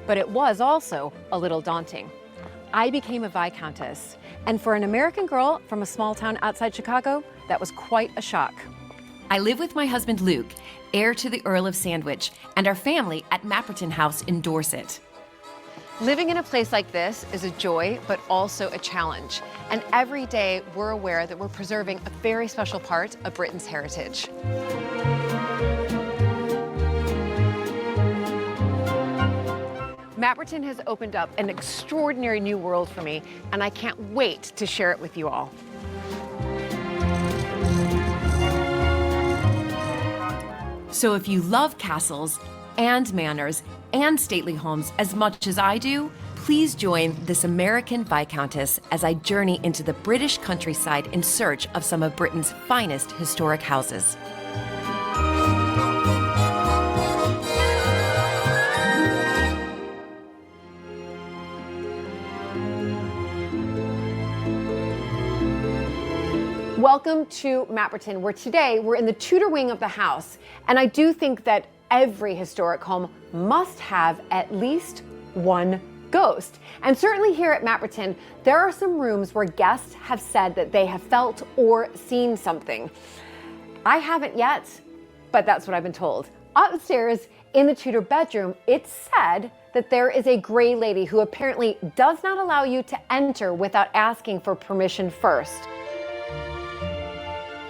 But it was also a little daunting. I became a Viscountess, and for an American girl from a small town outside Chicago, that was quite a shock. I live with my husband Luke, heir to the Earl of Sandwich, and our family at Mapperton House in Dorset. Living in a place like this is a joy, but also a challenge. And every day we're aware that we're preserving a very special part of Britain's heritage. Mapperton has opened up an extraordinary new world for me, and I can't wait to share it with you all. So if you love castles and manors and stately homes as much as I do, please join this American Viscountess as I journey into the British countryside in search of some of Britain's finest historic houses. Welcome to Mapperton, where today we're in the Tudor wing of the house, and I do think that every historic home must have at least one ghost. And certainly here at Mapperton, there are some rooms where guests have said that they have felt or seen something. I haven't yet, but that's what I've been told. Upstairs in the Tudor bedroom, it's said that there is a gray lady who apparently does not allow you to enter without asking for permission first.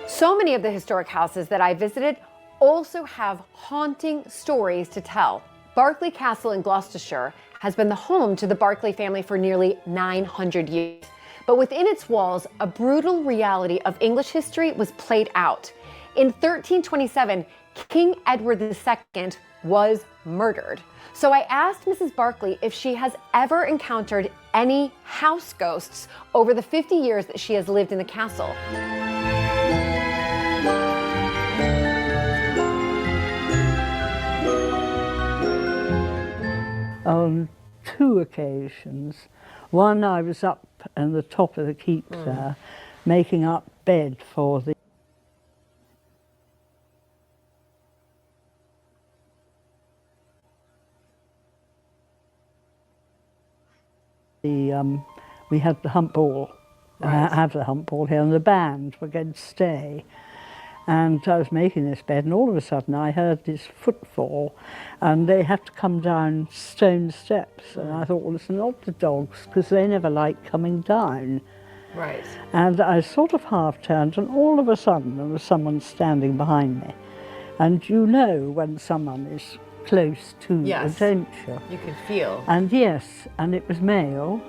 So many of the historic houses that I visited also have haunting stories to tell. Berkeley Castle in Gloucestershire has been the home to the Berkeley family for nearly 900 years. But within its walls, a brutal reality of English history was played out. In 1327, King Edward II was murdered. So I asked Mrs. Berkeley if she has ever encountered any house ghosts over the 50 years that she has lived in the castle. On two occasions. One, I was up in the top of the keep there, making up bed for the we had the hump ball. Right. I have the hump ball here, and the band were going to stay. And I was making this bed, and all of a sudden I heard this footfall, and they had to come down stone steps. And I thought, well, it's not the dogs, because they never like coming down. Right. And I sort of half turned, and all of a sudden there was someone standing behind me. And you know when someone is close to you, don't you? You can feel. And yes, and it was male,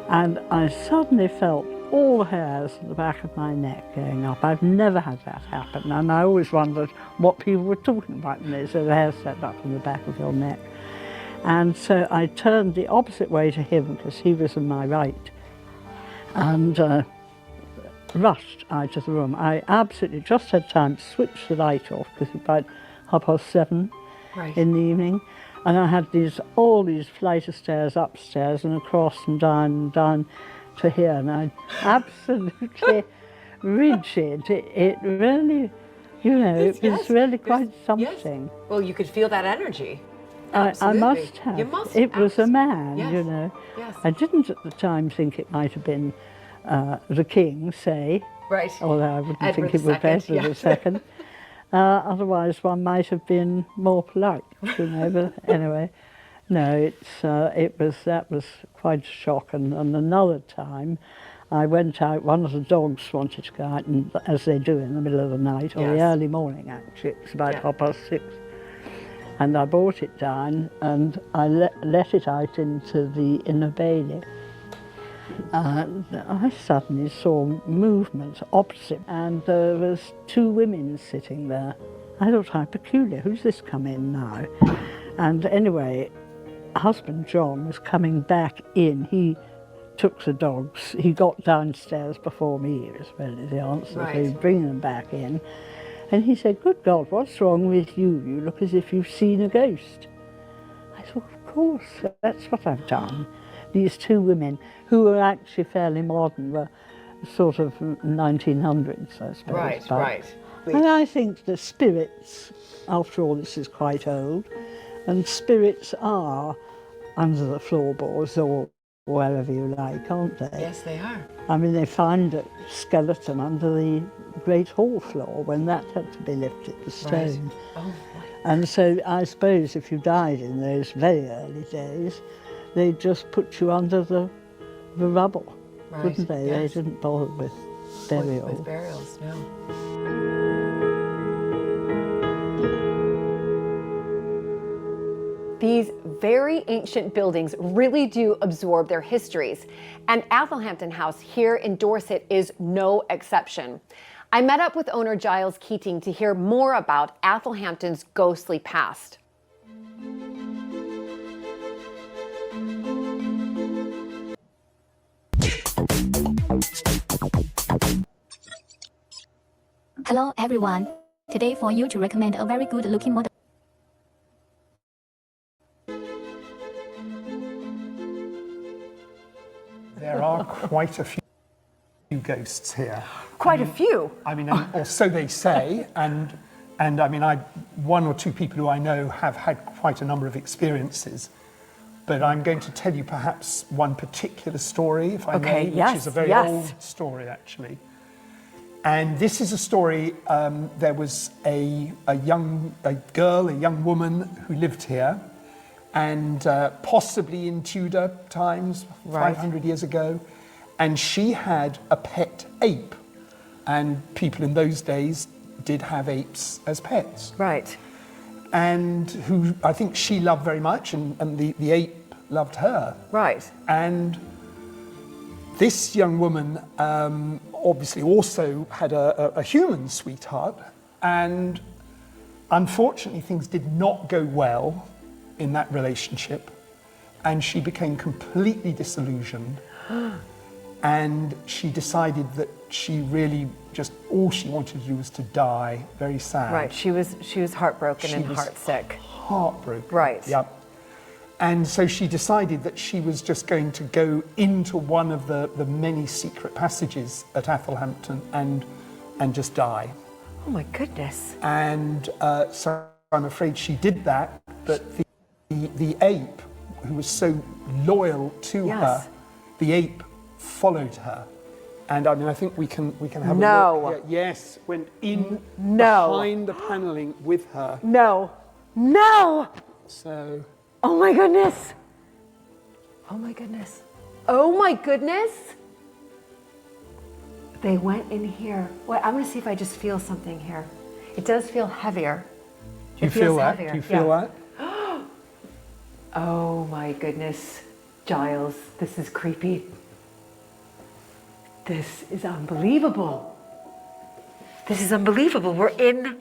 and I suddenly felt all the hairs at the back of my neck going up. I've never had that happen, and I always wondered what people were talking about when they said the hair stand up on the back of your neck. And so I turned the opposite way to him, because he was on my right, and rushed out of the room. I absolutely just had time to switch the light off, because it was about 7:30 in the evening, and I had all these flight of stairs upstairs and across and down to here, and I'm absolutely rigid. It really, you know, it was really quite something. Yes. Well, you could feel that energy. I must have. You must. It was a man, Yes. you know. Yes. I didn't at the time think it might have been the king, say, Right. although I wouldn't Edward think it was II, Edward yeah. the second. Otherwise, one might have been more polite, you know. But anyway, no, that was quite a shock. And another time, I went out. One of the dogs wanted to go out, and as they do in the middle of the night or the Yes. early morning. Actually, it's about 6:30, and I brought it down and I let it out into the inner bailey. And I suddenly saw movement opposite, and there was two women sitting there. I thought, how peculiar, who's this come in now? And anyway, husband John was coming back in. He took the dogs, he got downstairs before me, was really the answer. Right. So he'd bring them back in. And he said, good God, what's wrong with you? You look as if you've seen a ghost. I thought, of course, that's what I've done. These two women, who were actually fairly modern, were sort of 1900s, I suppose. Right, but- right. And I think the spirits, after all, this is quite old, and spirits are, under the floorboards or wherever you like, aren't they? Yes, they are. I mean, they find a skeleton under the great hall floor when that had to be lifted, the stone. Right. Oh, my. And so I suppose if you died in those very early days, they'd just put you under the rubble, Right, wouldn't they? yes. They didn't bother with burial. With burials, no. These very ancient buildings really do absorb their histories, and Athelhampton House here in Dorset is no exception. I met up with owner Giles Keating to hear more about Athelhampton's ghostly past. Hello everyone. Today for you to recommend a very good looking model. There are quite a few ghosts here. Quite a few. I mean, or so they say, and I mean, one or two people who I know have had quite a number of experiences. But I'm going to tell you perhaps one particular story, if I may, which is a very old story actually. And this is a story. There was a young woman who lived here, and possibly in Tudor times, 500 years ago, and she had a pet ape, and people in those days did have apes as pets. Right. And who I think she loved very much, and the ape loved her. Right. And this young woman obviously also had a human sweetheart, and unfortunately things did not go well in that relationship, and she became completely disillusioned. And she decided that she really just, all she wanted to do was to die, very sad. Right. She was heartbroken and heartsick. Heartbroken. Right. Yep. And so she decided that she was just going to go into one of the many secret passages at Athelhampton and just die. Oh my goodness. And so I'm afraid she did that, but the ape, who was so loyal to her, the ape followed her. And I mean, I think we can have a look here. Yes, went in behind the panelling with her. No. No. So. Oh my goodness. Oh my goodness. Oh my goodness. They went in here. Wait, I'm gonna see if I just feel something here. It does feel heavier. Do you feel that? Do you feel that? Oh my goodness. Giles, this is creepy. This is unbelievable. This is unbelievable. We're in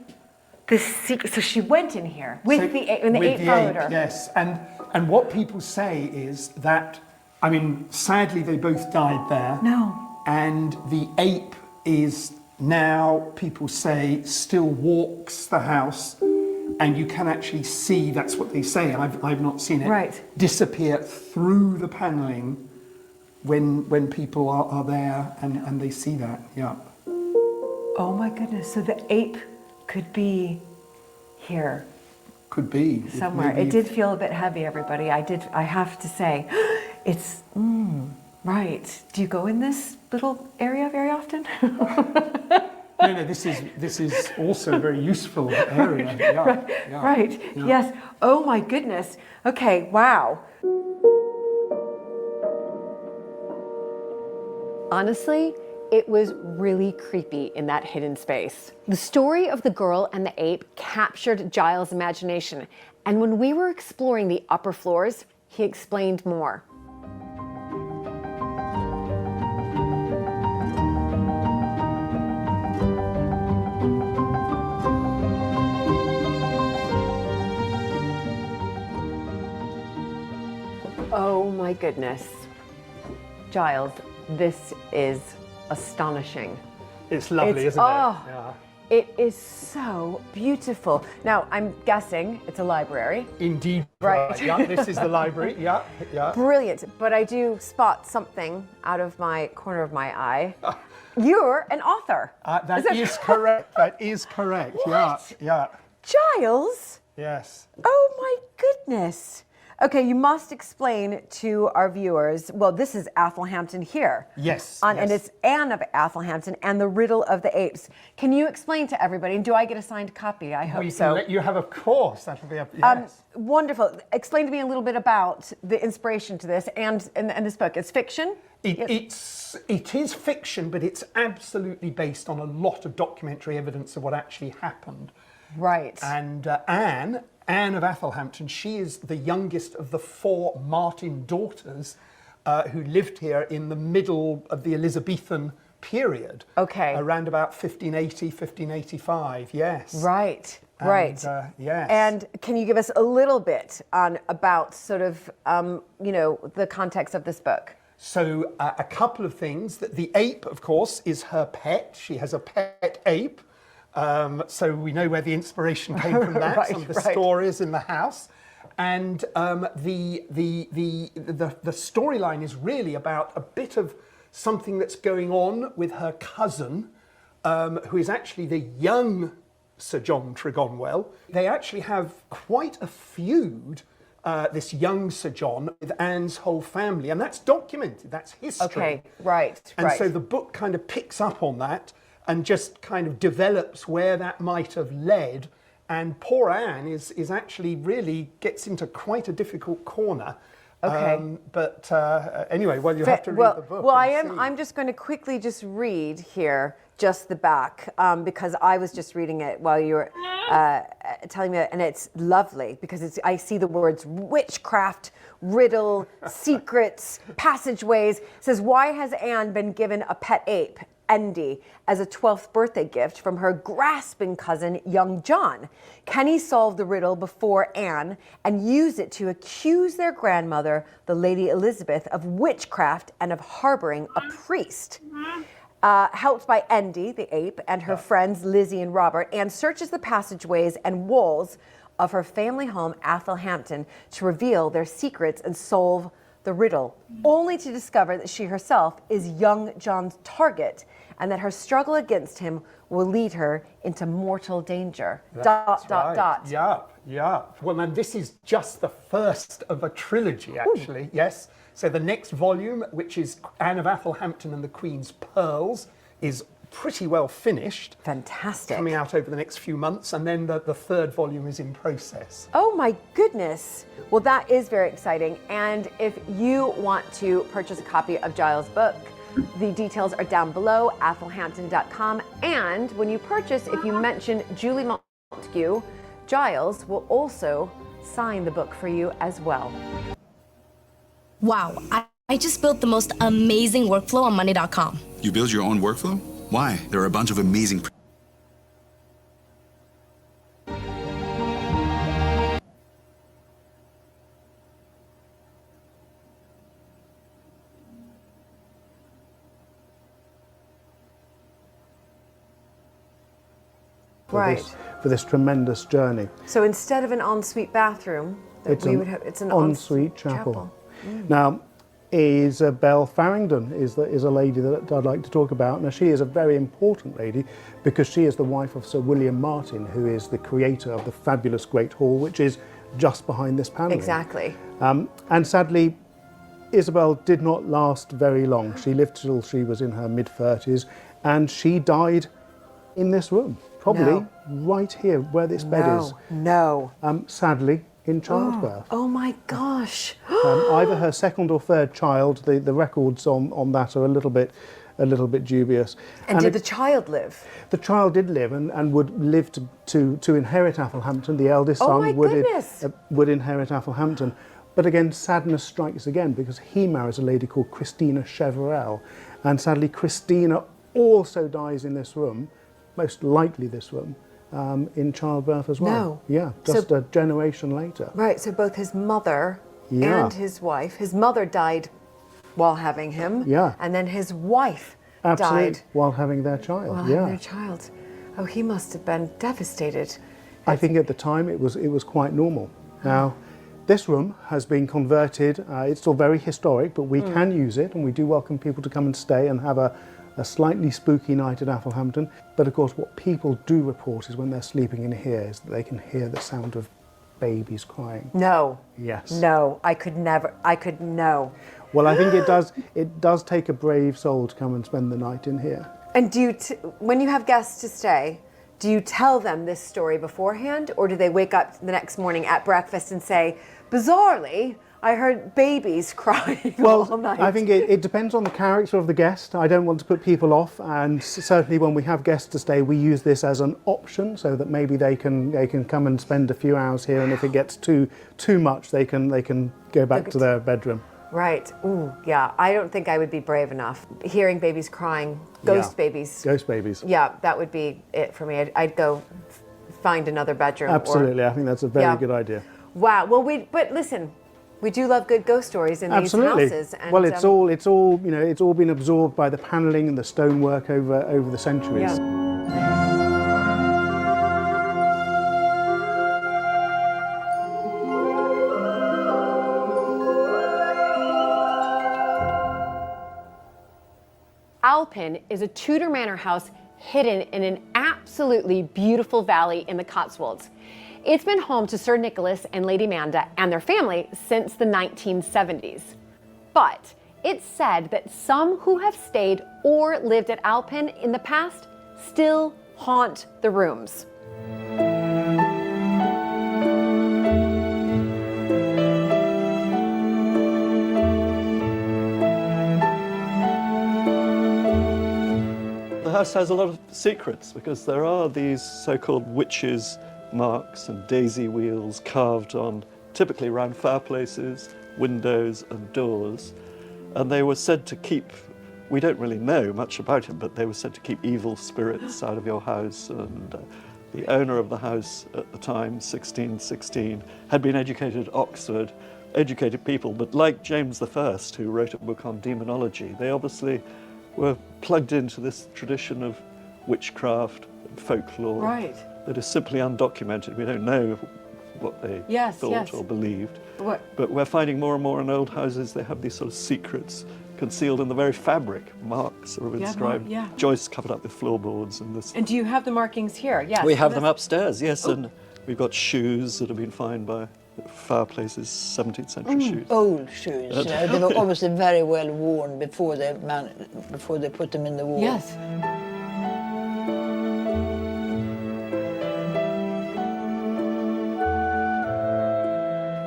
this secret. So she went in here with the ape, and the ape followed her. Yes, and what people say is that, I mean, sadly they both died there. No. And the ape is now, people say, still walks the house, and you can actually see, that's what they say, I've not seen it, right, disappear through the panelling when people are there and they see that, yeah. Oh my goodness, so the ape could be here. Could be. Somewhere. It did feel a bit heavy, everybody. I have to say. It's, right. Do you go in this little area very often? No, this is also a very useful area. Yeah, right, yeah, right. Yeah. Yes. Oh my goodness. Okay, wow. Honestly, it was really creepy in that hidden space. The story of the girl and the ape captured Giles' imagination, and when we were exploring the upper floors, he explained more. Oh my goodness. Giles, this is astonishing. It's lovely, isn't it? Yeah. It is so beautiful. Now, I'm guessing it's a library. Indeed. Right. Yeah, this is the library. Yeah, yeah. Brilliant, but I do spot something out of my corner of my eye. You're an author. That is correct. That is correct. What? Yeah, yeah. Giles? Yes. Oh my goodness. Okay, you must explain to our viewers. Well, this is Athelhampton here. Yes, And yes. it's Anne of Athelhampton and the Riddle of the Apes. Can you explain to everybody? And do I get a signed copy? I hope We so. can let you have, of course. That'll be yes. Wonderful. Explain to me a little bit about the inspiration to this and this book. It's fiction? It is fiction, but it's absolutely based on a lot of documentary evidence of what actually happened. Right. And Anne of Athelhampton, she is the youngest of the 4 Martin daughters who lived here in the middle of the Elizabethan period. Okay. Around about 1580, 1585, yes. Right. And, Right. yes. And can you give us a little bit about sort of, the context of this book? So a couple of things. That the ape, of course, is her pet. She has a pet ape. So we know where the inspiration came from that, Right, some of the right. stories in the house. And the storyline is really about a bit of something that's going on with her cousin, who is actually the young Sir John Tregonwell. They actually have quite a feud, this young Sir John, with Anne's whole family, and that's documented, that's history. Okay, right. And so the book kind of picks up on that and just kind of develops where that might have led. And poor Anne is actually really gets into quite a difficult corner. Okay. But anyway, well, you have to read the book. Well, and see. I'm just going to quickly just read here just the back because I was just reading it while you were telling me, and it's lovely because I see the words witchcraft, riddle, secrets, passageways. It says, why has Anne been given a pet ape, Endy, as a 12th birthday gift from her grasping cousin, young John? Can he solve the riddle before Anne and use it to accuse their grandmother, the Lady Elizabeth, of witchcraft and of harboring a priest? Helped by Endy, the ape, and her friends Lizzie and Robert, Anne searches the passageways and walls of her family home, Athelhampton, to reveal their secrets and solve the riddle, only to discover that she herself is young John's target and that her struggle against him will lead her into mortal danger. That's right. Yup. Well, and this is just the first of a trilogy, actually. Ooh. Yes. So the next volume, which is Anne of Athelhampton and the Queen's Pearls, is pretty well finished. Fantastic. Coming out over the next few months, and then the third volume is in process. Oh my goodness. Well, that is very exciting. And if you want to purchase a copy of Giles' book, the details are down below, athelhampton.com. And when you purchase, if you mention Julie Montague, Giles will also sign the book for you as well. Wow, I just built the most amazing workflow on Monday.com. You build your own workflow? Why? There are a bunch of amazing... For this tremendous journey. So instead of an ensuite bathroom, it's an ensuite chapel. Now, Isabel Farringdon is a lady that I'd like to talk about. Now, she is a very important lady because she is the wife of Sir William Martin, who is the creator of the fabulous Great Hall, which is just behind this panel. Exactly. And sadly, Isabel did not last very long. She lived till she was in her mid-30s, and she died in this room, probably right here where this bed is. No. Sadly, in childbirth. Oh my gosh. Either her second or third child. The records on that are a little bit dubious. And did the child live? The child did live and would live to inherit Athelhampton. The eldest Oh son my would inherit Athelhampton. But again, sadness strikes again because he marries a lady called Christina Cheverel. And sadly, Christina also dies in this room, most likely this room, in childbirth as well. No. Yeah, just a generation later. Right, so both his mother and his wife. His mother died while having him. Yeah. And then his wife Absolutely, died while having their child. while having their child. Oh, he must have been devastated. I think at the time it was quite normal. Now, this room has been converted. It's still very historic, but we can use it, and we do welcome people to come and stay and have a slightly spooky night at Athelhampton. But of course, what people do report is when they're sleeping in here is that they can hear the sound of babies crying. No. Yes. No, I could never. No. Well, I think it does take a brave soul to come and spend the night in here. And do you, when you have guests to stay, do you tell them this story beforehand, or do they wake up the next morning at breakfast and say, bizarrely, I heard babies crying all night? I think it depends on the character of the guest. I don't want to put people off, and certainly when we have guests to stay, we use this as an option so that maybe they can come and spend a few hours here, and if it gets too much, they can go back to their bedroom. Right. Ooh, yeah. I don't think I would be brave enough. Hearing babies crying, ghost babies. Ghost babies. Yeah, that would be it for me. I'd go find another bedroom. Absolutely. I think that's a very good idea. Wow. Well, but listen, we do love good ghost stories in these houses. And, well, it's all it's all been absorbed by the paneling and the stonework over the centuries. Yeah. Alpin is a Tudor manor house hidden in an absolutely beautiful valley in the Cotswolds. It's been home to Sir Nicholas and Lady Manda and their family since the 1970s. But it's said that some who have stayed or lived at Alpin in the past still haunt the rooms. The house has a lot of secrets because there are these so-called witches' marks and daisy wheels carved on typically around fireplaces, windows and doors. And they were said to keep, we don't really know much about it, but they were said to keep evil spirits out of your house. And the owner of the house at the time, 1616, had been educated at Oxford, educated people, but like James I, who wrote a book on demonology, they obviously were plugged into this tradition of witchcraft and folklore that is simply undocumented. We don't know what they thought or believed. But we're finding more and more in old houses they have these sort of secrets concealed in the very fabric. Marks are inscribed. Joists covered up with floorboards and this. And do you have the markings here? Yes. We have them upstairs, yes, and we've got shoes that have been found by fireplaces, 17th century shoes. Old shoes, you know, they were obviously very well worn before they put them in the wall. Yes.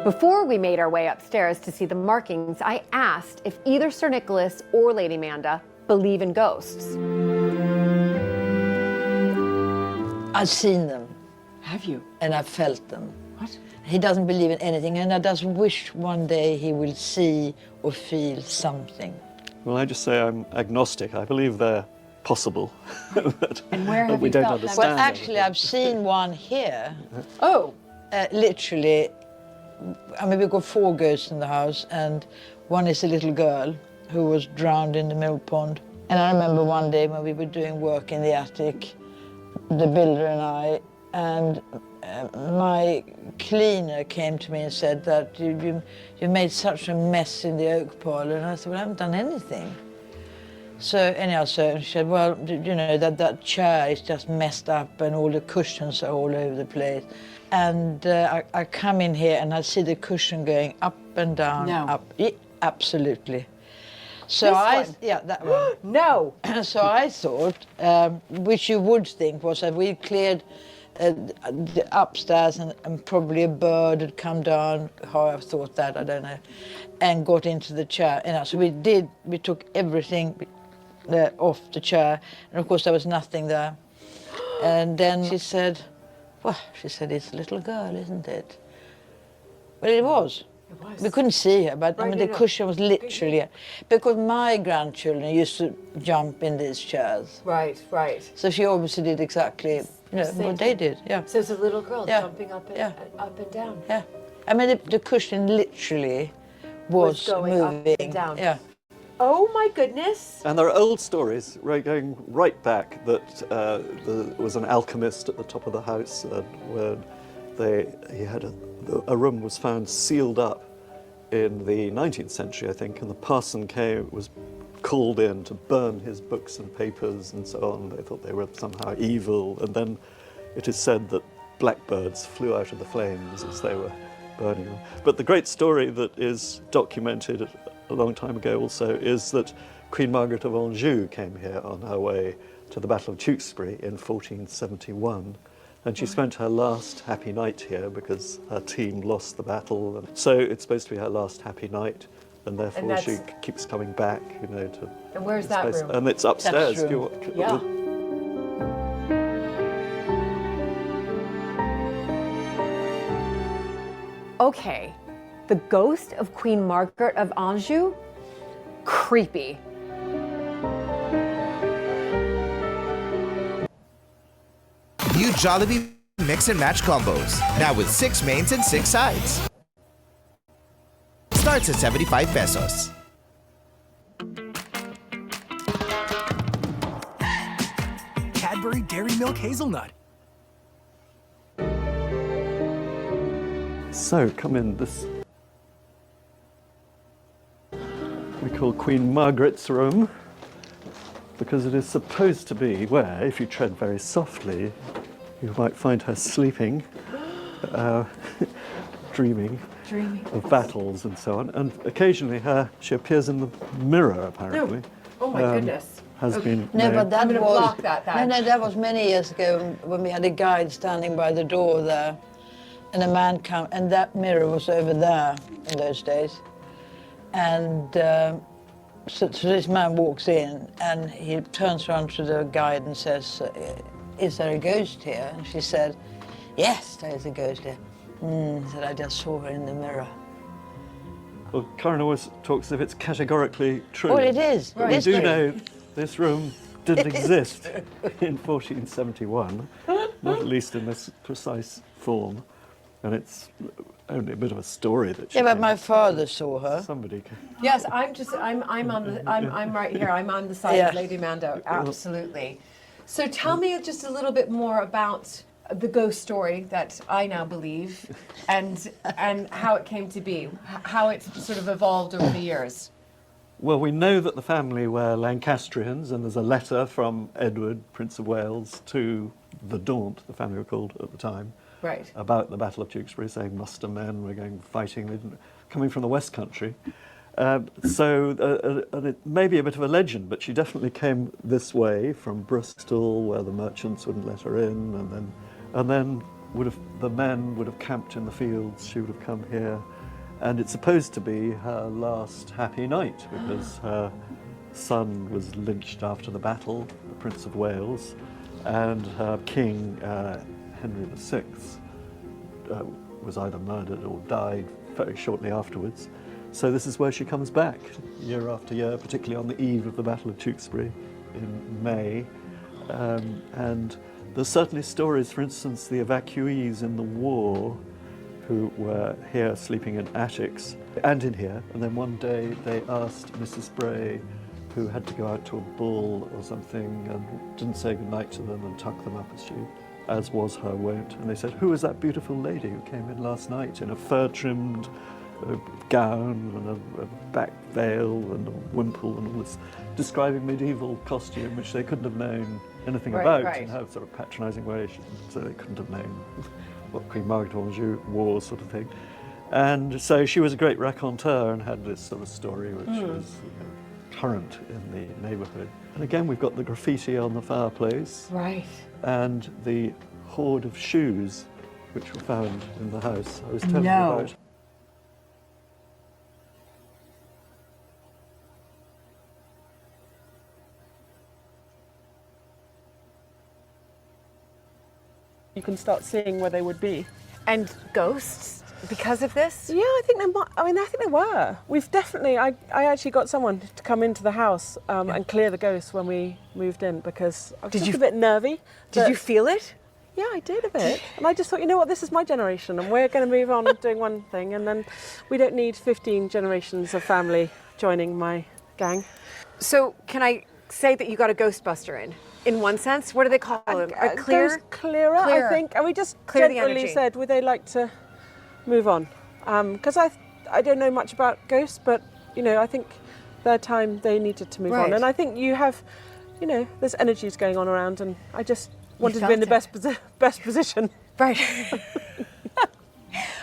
Before we made our way upstairs to see the markings, I asked if either Sir Nicholas or Lady Manda believe in ghosts. I've seen them. Have you? And I've felt them. What? He doesn't believe in anything, and I just wish one day he will see or feel something. Well, I just say I'm agnostic. I believe they're possible. And where have we you don't felt understand. Well, actually, I've seen one here. Oh. Literally, I mean, we've got 4 ghosts in the house, and one is a little girl who was drowned in the mill pond. And I remember one day when we were doing work in the attic, the builder and I, and my cleaner came to me and said that you made such a mess in the oak parlour. And I said, well, I haven't done anything. So anyhow, so she said, well, you know, that chair is just messed up and all the cushions are all over the place. And I come in here and I see the cushion going up and down, up. Yeah, absolutely. So that one. No. So I thought, which you would think was that we cleared the upstairs and probably a bird had come down, how I thought that, I don't know, and got into the chair. And so we took everything off the chair, and of course there was nothing there. And then she said, well, it's a little girl, isn't it? Well, it was. We couldn't see her, but I mean, the cushion was literally, because my grandchildren used to jump in these chairs. Right. So she obviously did exactly what they did, yeah. So it's a little girl jumping up and down. Yeah. I mean, the cushion literally was going moving. up and down. Yeah. Oh my goodness. And there are old stories going right back that there was an alchemist at the top of the house where he had a room was found sealed up in the 19th century, I think, and the parson was called in to burn his books and papers and so on. They thought they were somehow evil, and then it is said that blackbirds flew out of the flames as they were burning them. But the great story that is documented a long time ago also is that Queen Margaret of Anjou came here on her way to the Battle of Tewkesbury in 1471. And she spent her last happy night here because her team lost the battle. And so it's supposed to be her last happy night, and therefore she keeps coming back, you know. And where's that room? And it's upstairs. That's room. Yeah. Okay, the ghost of Queen Margaret of Anjou? Creepy. New Jollibee Mix and Match combos, now with 6 mains and 6 sides. Starts at 75 pesos. Cadbury Dairy Milk Hazelnut. So come in, this we call Queen Margaret's room, because it is supposed to be where, if you tread very softly, you might find her sleeping, dreaming of battles and so on. And occasionally she appears in the mirror, apparently. Oh my goodness. Has been No, known. but that I'm gonna was block that. no, that was many years ago when we had a guide standing by the door there, and a man came, and that mirror was over there in those days, and so this man walks in and he turns around to the guide and says, "Is there a ghost here?" And she said, "Yes, there is a ghost here." He said, "I just saw her in the mirror." Well, Karen always talks as if it's categorically true. Well, it is. But we do know this room didn't exist in 1471, not at least in this precise form. And it's only a bit of a story that she Yeah, but came. my father saw her. Somebody can. Yes, I'm right here. I'm on the side Yeah. of Lady Mando. Absolutely. So tell me just a little bit more about the ghost story that I now believe, and how it came to be, how it sort of evolved over the years. Well, we know that the family were Lancastrians, and there's a letter from Edward, Prince of Wales, to the Daunt, the family were called at the time, Right. about the Battle of Tewkesbury, saying, "Muster men, we're going fighting," coming from the West Country. And it may be a bit of a legend, but she definitely came this way from Bristol, where the merchants wouldn't let her in, and then the men would have camped in the fields. She would have come here, and it's supposed to be her last happy night because her son was lynched after the battle, the Prince of Wales, and her king, Henry VI, was either murdered or died very shortly afterwards. So this is where she comes back year after year, particularly on the eve of the Battle of Tewkesbury in May. And there's certainly stories, for instance, the evacuees in the war who were here sleeping in attics and in here. And then one day they asked Mrs. Bray, who had to go out to a ball or something and didn't say goodnight to them and tuck them up as was her wont. And they said, "Who is that beautiful lady who came in last night in a fur-trimmed gown and a back veil and a wimple and all this," describing medieval costume which they couldn't have known anything about in her sort of patronising way. So they couldn't have known what Queen Margaret of Anjou wore, sort of thing. And so she was a great raconteur and had this sort of story which was current in the neighbourhood. And again, we've got the graffiti on the fireplace. Right. And the hoard of shoes which were found in the house. I was telling you about. You can start seeing where they would be. And ghosts because of this? Yeah, I think they were. We've definitely, I actually got someone to come into the house and clear the ghosts when we moved in because I was just a bit nervy. Did you feel it? Yeah, I did a bit. And I just thought, you know what, this is my generation and we're going to move on doing one thing and then we don't need 15 generations of family joining my gang. So can I say that you got a Ghostbuster in one sense? What do they call them? A Clearer, I think. And we just generally said, would they like to move on? Because I don't know much about ghosts, but, you know, I think their time they needed to move on. And I think you have, you know, there's energies going on around and I just wanted to be in the best position. Right.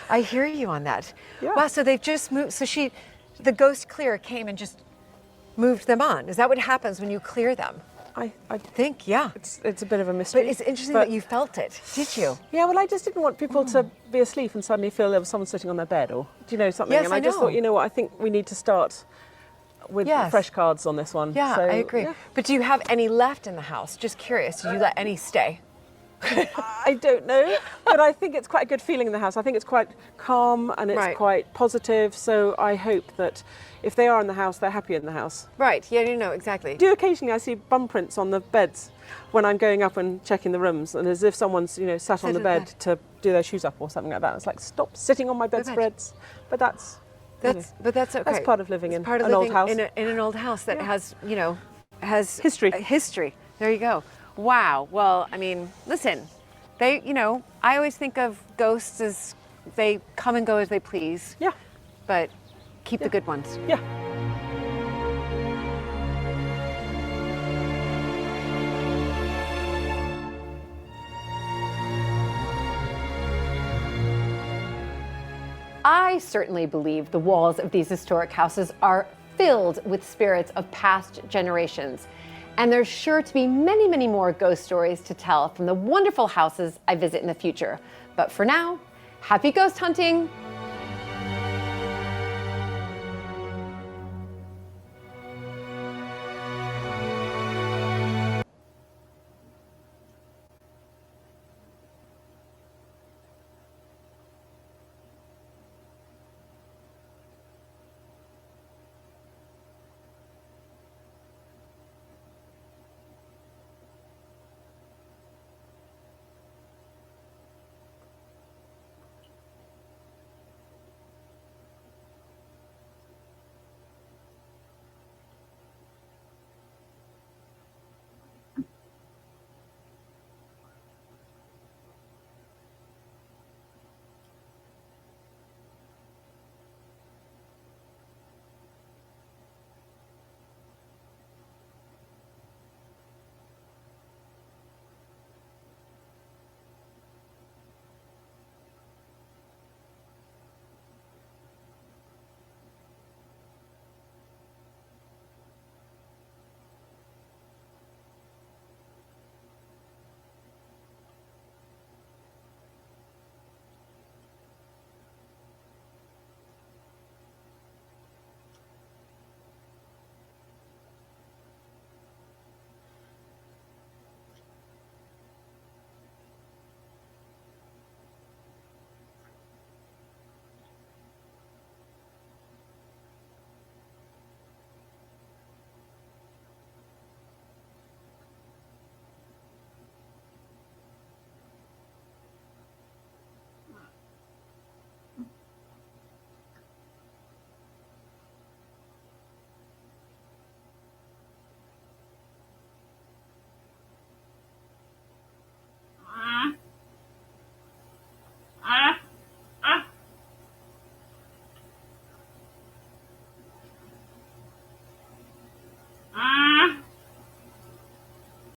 I hear you on that. Yeah. Wow, so they've just moved, so the ghost clearer came and just moved them on. Is that what happens when you clear them? I think, yeah. It's a bit of a mystery. But it's interesting that you felt it, did you? Yeah, well, I just didn't want people to be asleep and suddenly feel there was someone sitting on their bed, or do you know something? Yes, and I just know. thought, you know what, I think we need to start with fresh cards on this one. Yeah, So, I agree. yeah. But do you have any left in the house? Just curious, did you let any stay? I don't know, but I think it's quite a good feeling in the house. I think it's quite calm and it's quite positive. So I hope that if they are in the house, they're happy in the house. Right, yeah, you know, exactly. Occasionally I see bum prints on the beds when I'm going up and checking the rooms, and as if someone's, sat on the bed to do their shoes up or something like that. It's like, stop sitting on my bedspreads. But that's okay. That's part of living in part of an living old house. in an old house that has, has history. History. There you go. Wow. Well, I mean, listen, they, I always think of ghosts as they come and go as they please. Yeah. But keep the good ones. Yeah. I certainly believe the walls of these historic houses are filled with spirits of past generations. And there's sure to be many, many more ghost stories to tell from the wonderful houses I visit in the future. But for now, happy ghost hunting!